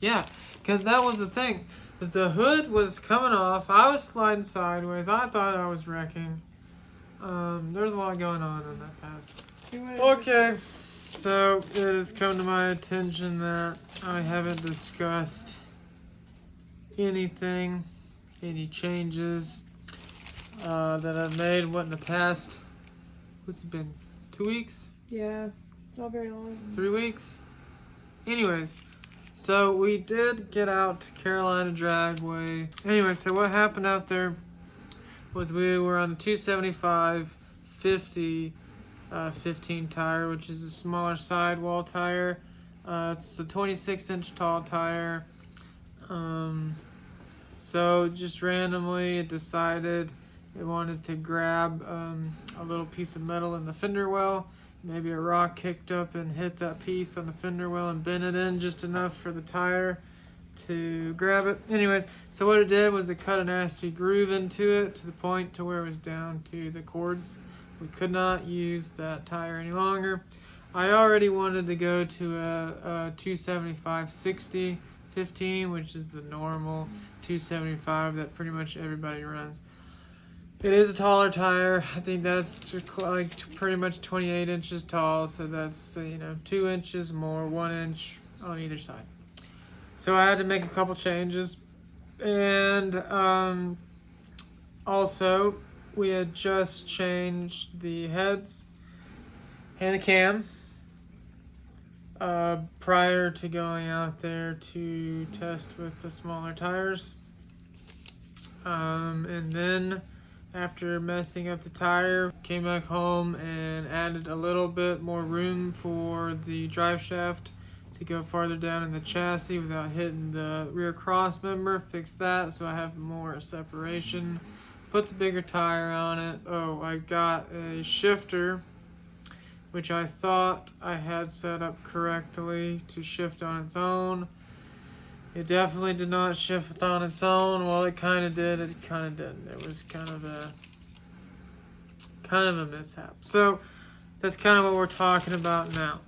Yeah, because that was the thing. Was the hood was coming off. I was sliding sideways. I thought I was wrecking. There's a lot going on in that pass. Okay, so it has come to my attention that I haven't discussed anything, any changes that I've made. What in the past? What's it been? 2 weeks? Yeah, not very long. 3 weeks? Anyways, so we did get out to Carolina Dragway. Anyway, so what happened out there was we were on the 275 50 15 tire, which is a smaller sidewall tire. It's a 26-inch tall tire. So just randomly it decided it wanted to grab a little piece of metal in the fender well. Maybe a rock kicked up and hit that piece on the fender well and bent it in just enough for the tire to grab it. Anyways, so what it did was it cut a nasty groove into it to the point to where it was down to the cords. We could not use that tire any longer. I already wanted to go to a 275 60 15, which is the normal 275 that pretty much everybody runs. It is a taller tire. I think that's like pretty much 28 inches tall, so that's 2 inches more, 1 inch on either side. So I had to make a couple changes, and also we had just changed the heads and the cam prior to going out there to test with the smaller tires, and then after messing up the tire, came back home and added a little bit more room for the drive shaft to go farther down in the chassis without hitting the rear cross member. Fix that so I have more separation. Put the bigger tire on it. Oh, I got a shifter, which I thought I had set up correctly to shift on its own. It definitely did not shift on its own. Well, it kind of did. It kind of didn't. It was kind of a mishap. So that's kind of what we're talking about now.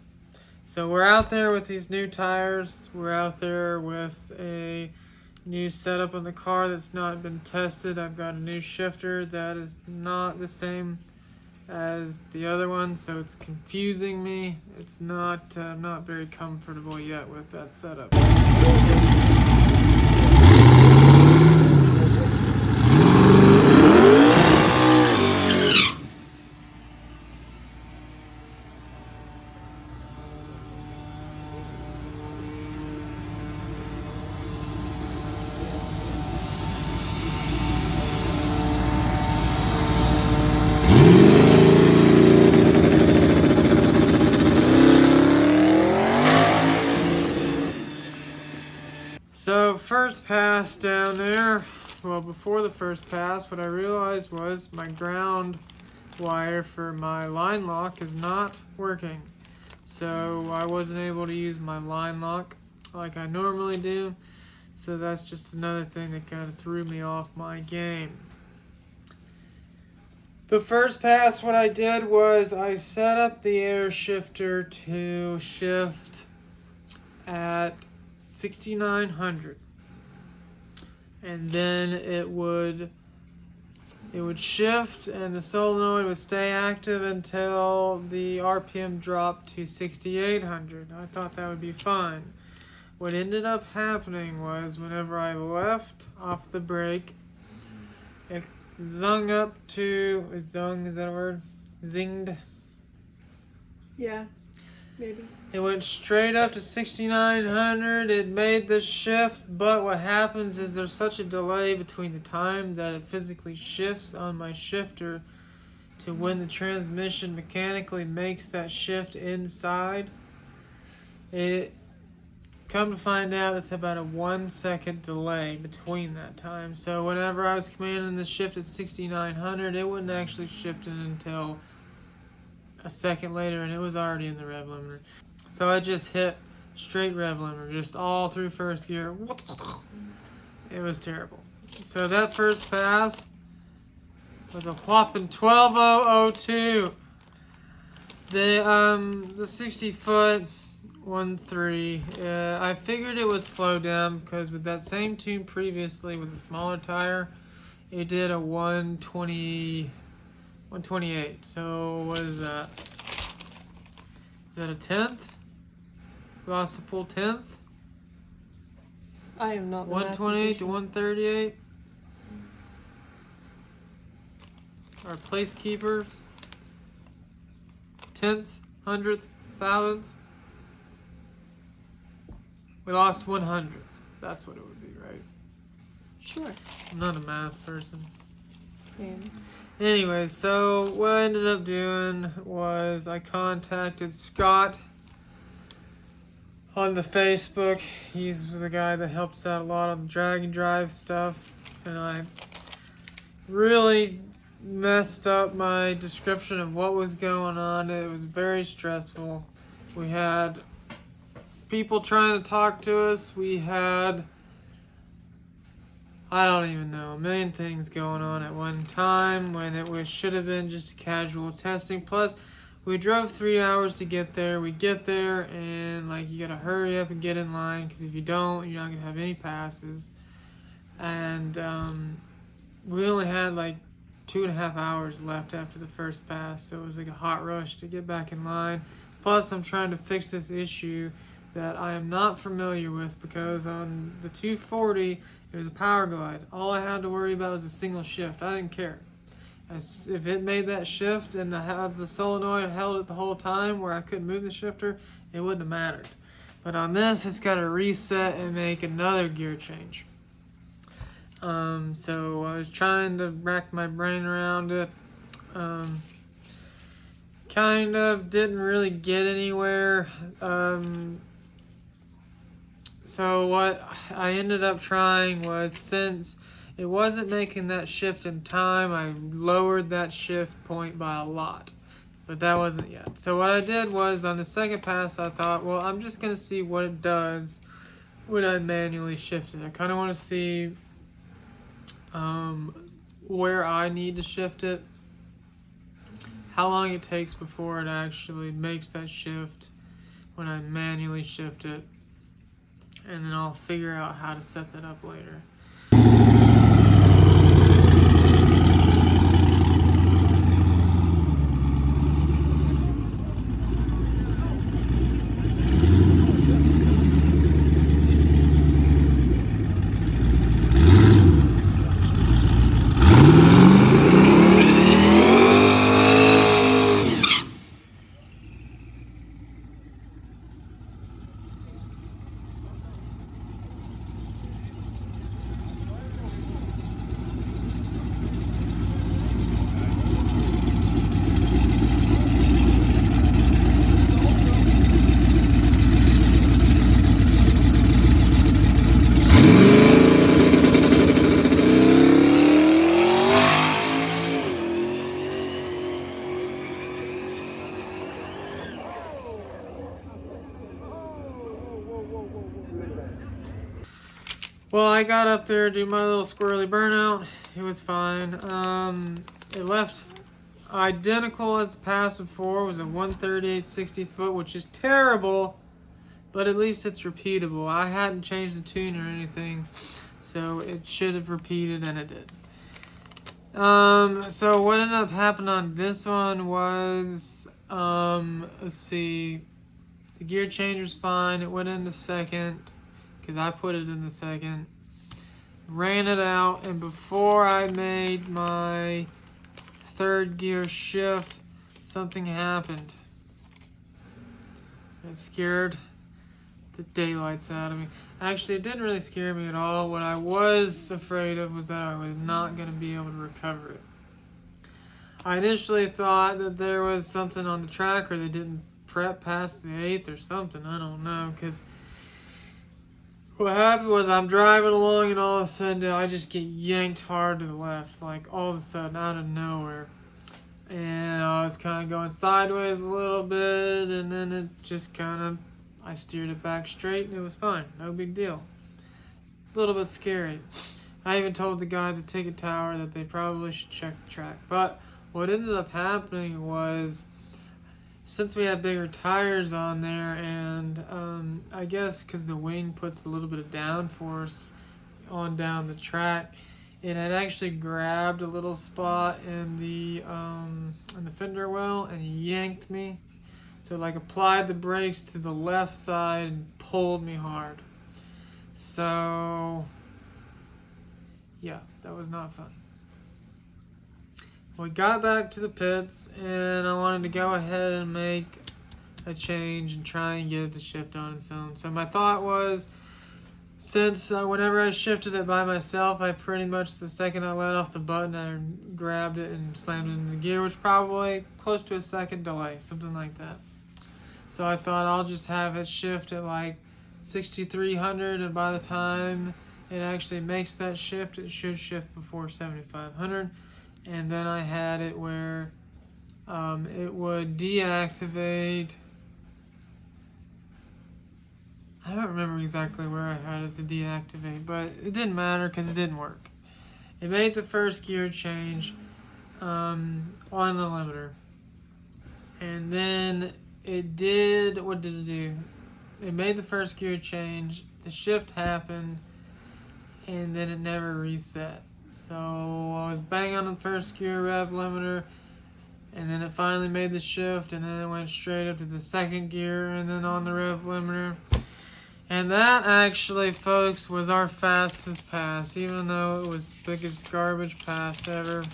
So we're out there with these new tires. We're out there with a new setup on the car that's not been tested. I've got a new shifter that is not the same as the other one, so it's confusing me. It's not not very comfortable yet with that setup. So first pass down there, well before the first pass, what I realized was my ground wire for my line lock is not working. So I wasn't able to use my line lock like I normally do. So that's just another thing that kind of threw me off my game. The first pass, what I did was I set up the air shifter to shift at 6,900, and then it would shift and the solenoid would stay active until the RPM dropped to 6,800. I thought that would be fine. What ended up happening was whenever I left off the brake, it zung up to, zung, is that a word? Zinged? Yeah, maybe. It went straight up to 6,900. It made the shift, but what happens is there's such a delay between the time that it physically shifts on my shifter to when the transmission mechanically makes that shift inside. It come to find out it's about a 1 second delay between that time. So whenever I was commanding the shift at 6,900, it wouldn't actually shift it until a second later, and it was already in the rev limiter. So I just hit straight rev limiter, just all through first gear. It was terrible. So that first pass was a whopping 12,002. The 60 foot 1.3. I figured it would slow down because with that same tune previously with a smaller tire, it did a 128. So what is that? Is that a tenth? Lost a full tenth? I am not the 128 to mathematician. 138. Our place keepers. Tenths, hundredths, thousandths. We lost 100th. That's what it would be, right? Sure. I'm not a math person. Same. Anyway, so what I ended up doing was I contacted Scott on the Facebook. He's the guy that helps out a lot on the drag and drive stuff. And I really messed up my description of what was going on. It was very stressful. We had people trying to talk to us. We had, I don't even know, a million things going on at one time when it should have been just casual testing. Plus, we drove 3 hours to get there. We get there and like you gotta hurry up and get in line because if you don't, you're not gonna have any passes. And we only had like 2.5 hours left after the first pass, so it was like a hot rush to get back in line. Plus, I'm trying to fix this issue that I am not familiar with because on the 240 it was a power glide. All I had to worry about was a single shift. I didn't care. If it made that shift and the solenoid held it the whole time where I couldn't move the shifter, it wouldn't have mattered. But on this, it's got to reset and make another gear change. So I was trying to rack my brain around it. Kind of didn't really get anywhere. So what I ended up trying was, since it wasn't making that shift in time, I lowered that shift point by a lot. But that wasn't yet. So what I did was, on the second pass, I thought, well, I'm just going to see what it does when I manually shift it. I kind of want to see where I need to shift it, how long it takes before it actually makes that shift when I manually shift it, and then I'll figure out how to set that up later. Well, I got up there, do my little squirrely burnout. It was fine. It left identical as the pass before. It was a 138 60 foot, which is terrible, but at least it's repeatable. I hadn't changed the tune or anything, so it should have repeated, and it did. So what ended up happening on this one was, let's see, the gear change was fine. It went into second, because I put it in the second, ran it out, and before I made my third gear shift, something happened. It scared the daylights out of me. Actually, it didn't really scare me at all. What I was afraid of was that I was not going to be able to recover it. I initially thought that there was something on the track, or they didn't prep past the 8th or something. I don't know, because what happened was I'm driving along and all of a sudden I just get yanked hard to the left, like all of a sudden out of nowhere. And I was kind of going sideways a little bit, and then it just kind of, I steered it back straight and it was fine. No big deal. A little bit scary. I even told the guy at the ticket tower that they probably should check the track. But what ended up happening was, since we had bigger tires on there, and I guess because the wing puts a little bit of downforce on down the track, it had actually grabbed a little spot in the fender well and yanked me. So like applied the brakes to the left side and pulled me hard. So yeah, that was not fun. We got back to the pits, and I wanted to go ahead and make a change and try and get it to shift on its own. So my thought was, since whenever I shifted it by myself, I pretty much, the second I let off the button, I grabbed it and slammed it in the gear, which probably close to a second delay, something like that. So I thought I'll just have it shift at like 6,300, and by the time it actually makes that shift, it should shift before 7,500. And then I had it where it would deactivate. I don't remember exactly where I had it to deactivate, but it didn't matter because it didn't work. It made the first gear change on the limiter. And then it did, what did it do? It made the first gear change, the shift happened, and then it never reset. So I was banging on the first gear rev limiter, and then it finally made the shift, and then it went straight up to the second gear, and then on the rev limiter. And that actually, folks, was our fastest pass, even though it was the biggest garbage pass ever.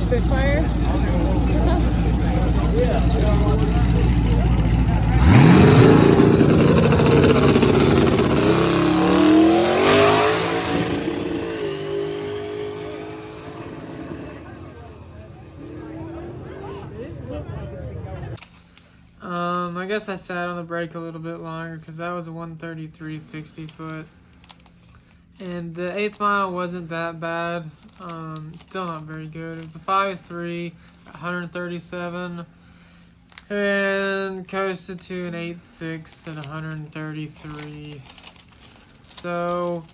Spitfire? I guess I sat on the brake a little bit longer because that was a 133 60 foot. And the 8th mile wasn't that bad. Still not very good. It was a 5.3, 137, and coasted to an 8.6 at 133. So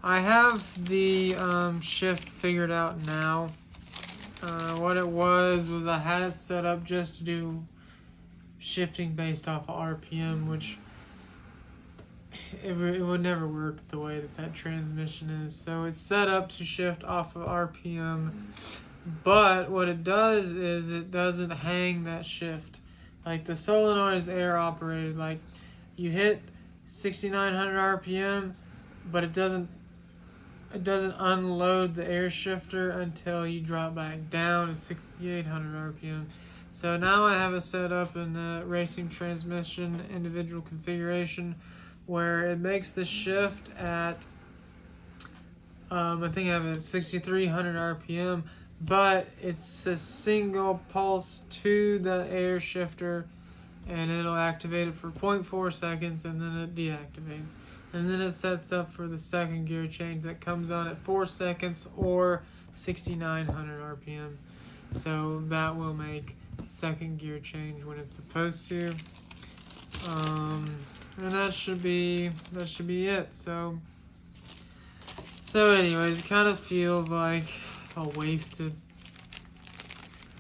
I have the shift figured out now. What it was I had it set up just to do shifting based off of RPM, which it would never work the way that transmission is. So it's set up to shift off of RPM, but what it does is it doesn't hang that shift. Like the solenoid is air operated. Like you hit 6,900 RPM, but it doesn't unload the air shifter until you drop back down to 6,800 RPM. So now I have it set up in the racing transmission individual configuration where it makes the shift at, I think I have it at 6,300 RPM, but it's a single pulse to the air shifter, and it'll activate it for 0.4 seconds, and then it deactivates. And then it sets up for the second gear change that comes on at 4 seconds or 6,900 RPM. So that will make second gear change when it's supposed to. And that should be it. So anyways, it kind of feels like a wasted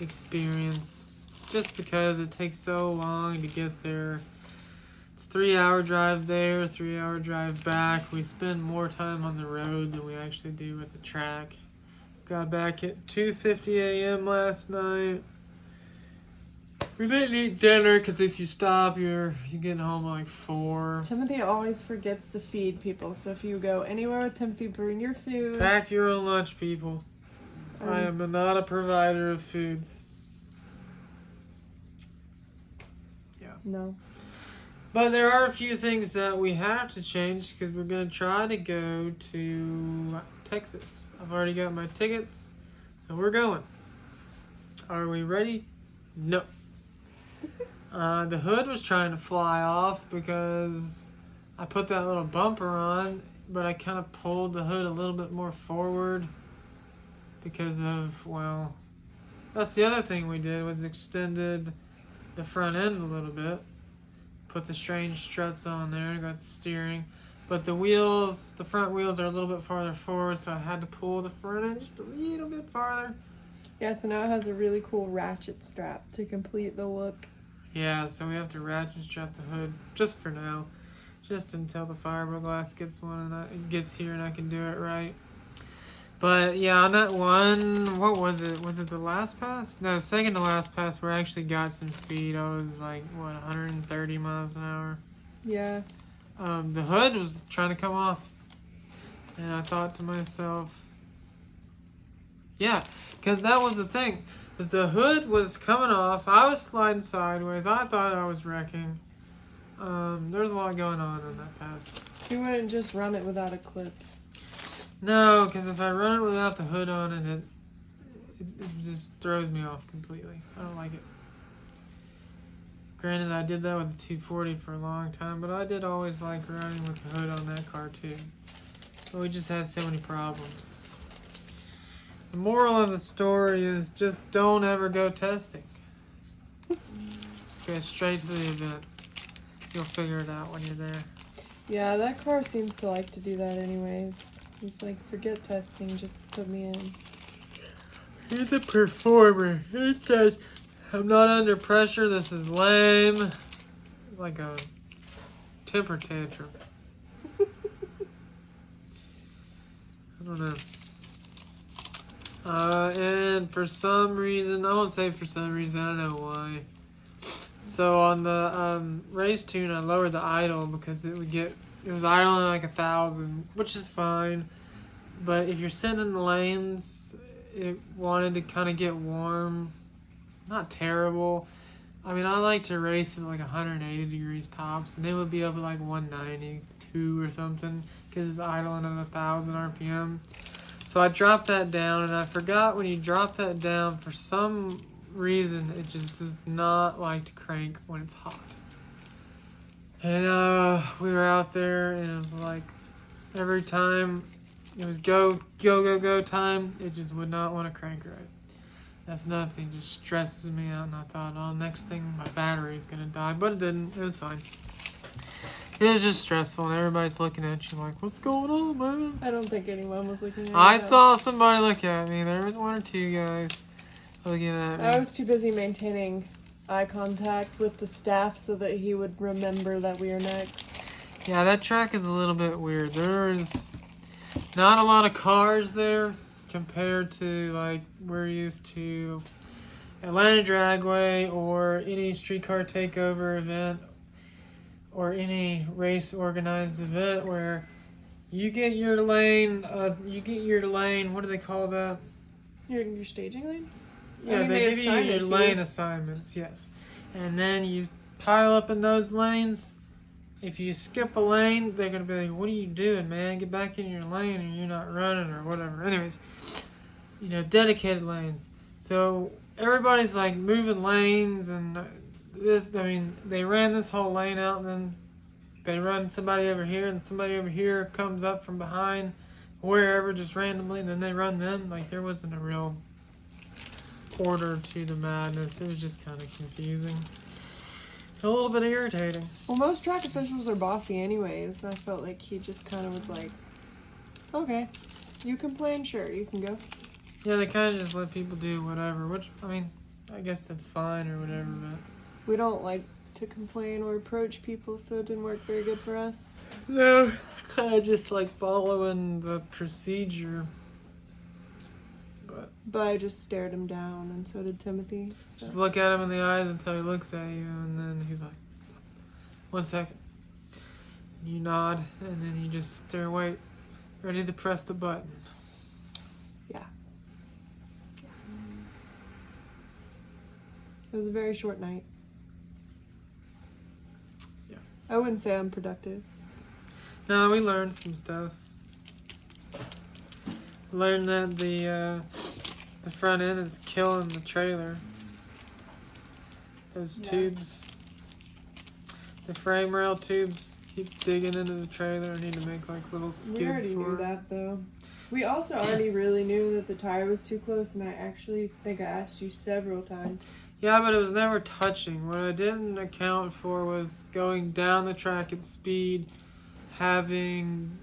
experience just because it takes so long to get there. It's 3-hour drive there, 3-hour drive back. We spend more time on the road than we actually do at the track. Got back at 2:50 a.m. last night. We didn't eat dinner because if you stop, you're getting home at like 4. Timothy always forgets to feed people, so if you go anywhere with Timothy, bring your food. Pack your own lunch, people. I am not a provider of foods. Yeah. No. But there are a few things that we have to change because we're going to try to go to Texas. I've already got my tickets, so we're going. Are we ready? No. The hood was trying to fly off because I put that little bumper on, but I kind of pulled the hood a little bit more forward because of, well, that's the other thing we did was extended the front end a little bit. Put the strange struts on there, got the steering. But the wheels, the front wheels are a little bit farther forward, so I had to pull the front end just a little bit farther. Yeah, so now it has a really cool ratchet strap to complete the look. Yeah, so we have to ratchet strap the hood just for now. Just until the fiberglass gets gets here and I can do it right. But yeah, on that one, what was it? Was it the last pass? No, second to last pass where I actually got some speed. I was like, what, 130 miles an hour? Yeah. The hood was trying to come off. And I thought to myself, yeah, because that was the thing. Because the hood was coming off. I was sliding sideways. I thought I was wrecking. There's a lot going on that pass. You wouldn't just run it without a clip. No, because if I run it without the hood on it just throws me off completely. I don't like it. Granted, I did that with the 240 for a long time, but I did always like running with the hood on that car too. But we just had so many problems. The moral of the story is just don't ever go testing. Just go straight to the event. You'll figure it out when you're there. Yeah, that car seems to like to do that anyways. He's like, forget testing, just put me in. He's a performer. He says, I'm not under pressure, this is lame. Like a temper tantrum. I don't know. And for some reason, I won't say for some reason, I don't know why. So on the race tune, I lowered the idle because it was idling like 1,000, which is fine. But if you're sitting in the lanes, it wanted to kind of get warm. Not terrible. I mean, I like to race at like 180 degrees tops, and it would be up at like 192 or something because it's idling at 1,000 RPM. So I dropped that down, and I forgot when you drop that down, for some reason, it just does not like to crank when it's hot. And we were out there, and it was like every time it was go time, it just would not want to crank right. That's nothing, just stresses me out, and I thought, oh, next thing, my battery is going to die, but it didn't. It was fine. It was just stressful, and everybody's looking at you like, what's going on, man? I don't think anyone was looking at me. I saw somebody look at me. There was one or two guys looking at me. I was too busy maintaining eye contact with the staff so that he would remember that we are next. Yeah, that track is a little bit weird. There's not a lot of cars there compared to, like, we're used to Atlanta Dragway or any streetcar takeover event or any race organized event where you get your lane, what do they call that? Your staging lane? Yeah, I mean, they give you assign your it to lane you. assignments, yes. And then you pile up in those lanes. If you skip a lane, they're going to be like, what are you doing, man? Get back in your lane or you're not running or whatever. Anyways, dedicated lanes. So everybody's like moving lanes and they ran this whole lane out and then they run somebody over here and somebody over here comes up from behind wherever just randomly and then they run them. Like there wasn't a real order to the madness. It was just kind of confusing. A little bit irritating. Well, most track officials are bossy anyways. I felt like he just kind of was like, okay, you can play and sure, you can go. Yeah, they kind of just let people do whatever, which, I mean, I guess that's fine or whatever, but... We don't like to complain or approach people, so it didn't work very good for us. No, kind of just like following the procedure. But I just stared him down, and so did Timothy. So. Just look at him in the eyes until he looks at you, and then he's like, 1 second. You nod, and then you just stare, wait, ready to press the button. Yeah. It was a very short night. Yeah. I wouldn't say I'm productive. No, we learned some stuff. Learned that the front end is killing the trailer. Those tubes, the frame rail tubes, keep digging into the trailer. I need to make like little skids. We already knew that though. We also already really knew that the tire was too close, and I actually think I asked you several times. Yeah, but it was never touching. What I didn't account for was going down the track at speed, having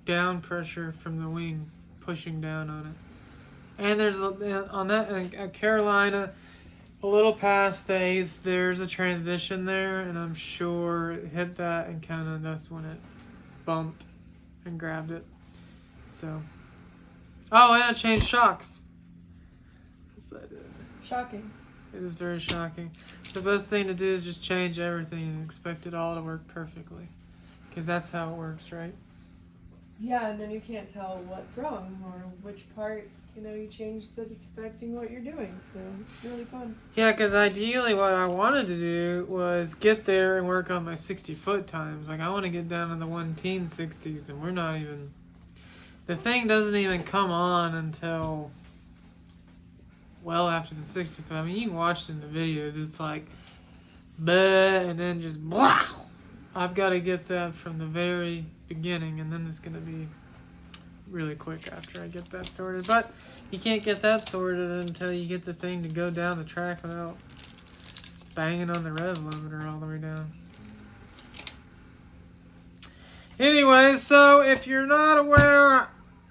down pressure from the wing pushing down on it. And there's on that at Carolina, a little past the 8th, there's a transition there, and I'm sure it hit that, and kind of that's when it bumped and grabbed it. So, oh, and I changed shocks. Yes, I did. Shocking. It is very shocking. The best thing to do is just change everything and expect it all to work perfectly, because that's how it works, right? Yeah, and then you can't tell what's wrong or which part, you change that's affecting what you're doing. So it's really fun. Yeah, because ideally what I wanted to do was get there and work on my 60-foot times. Like, I want to get down to the 1:10.60s, and we're not even... The thing doesn't even come on until well after the 60-foot. I mean, you can watch it in the videos. It's like, bleh, and then just blah. I've got to get that from the very beginning, and then it's going to be really quick after I get that sorted. But you can't get that sorted until you get the thing to go down the track without banging on the rev limiter all the way down. Anyway, so if you're not aware,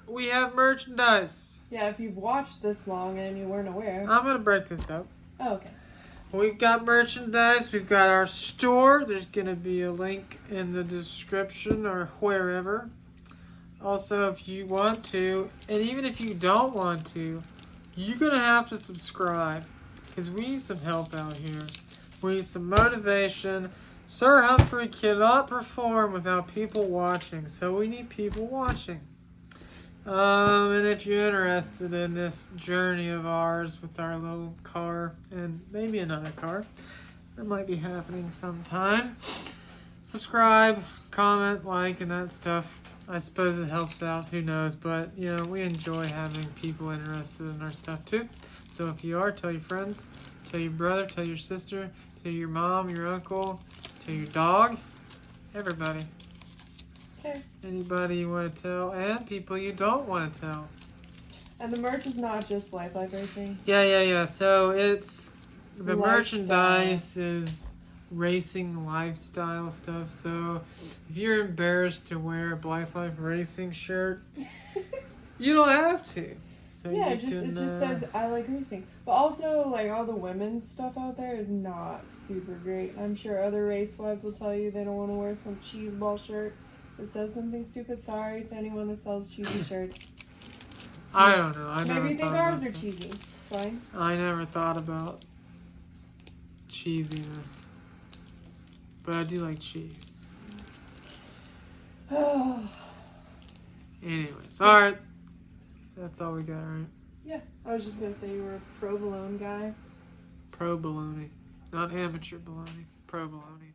we have merchandise. Yeah, if you've watched this long and you weren't aware. I'm going to break this up. Oh, okay. We've got merchandise. We've got our store. There's going to be a link in the description or wherever. Also, if you want to, and even if you don't want to, you're going to have to subscribe, because we need some help out here. We need some motivation. Sir Humphrey cannot perform without people watching, so we need people watching. And if you're interested in this journey of ours with our little car and maybe another car, that might be happening sometime. Subscribe, comment, like, and that stuff. I suppose it helps out, who knows, but we enjoy having people interested in our stuff too. So if you are, tell your friends, tell your brother, tell your sister, tell your mom, your uncle, tell your dog, everybody. Okay. Anybody you want to tell, and people you don't want to tell. And the merch is not just Blythelife Racing. Yeah. So it's the Lifestyle. merchandise is racing lifestyle stuff. So if you're embarrassed to wear a Blythelife Racing shirt, you don't have to. So Yeah, you it just can, says I like racing. But also, like, all the women's stuff out there is not super great. I'm sure other race wives will tell you they don't want to wear some cheeseball shirt that says something stupid. Sorry to anyone that sells cheesy shirts. I don't know. Maybe you think ours are cheesy. It's fine. I never thought about cheesiness. But I do like cheese. Oh. Anyways, alright. That's all we got, right? Yeah, I was just going to say you were a provolone guy. Pro baloney. Not amateur baloney. Pro baloney.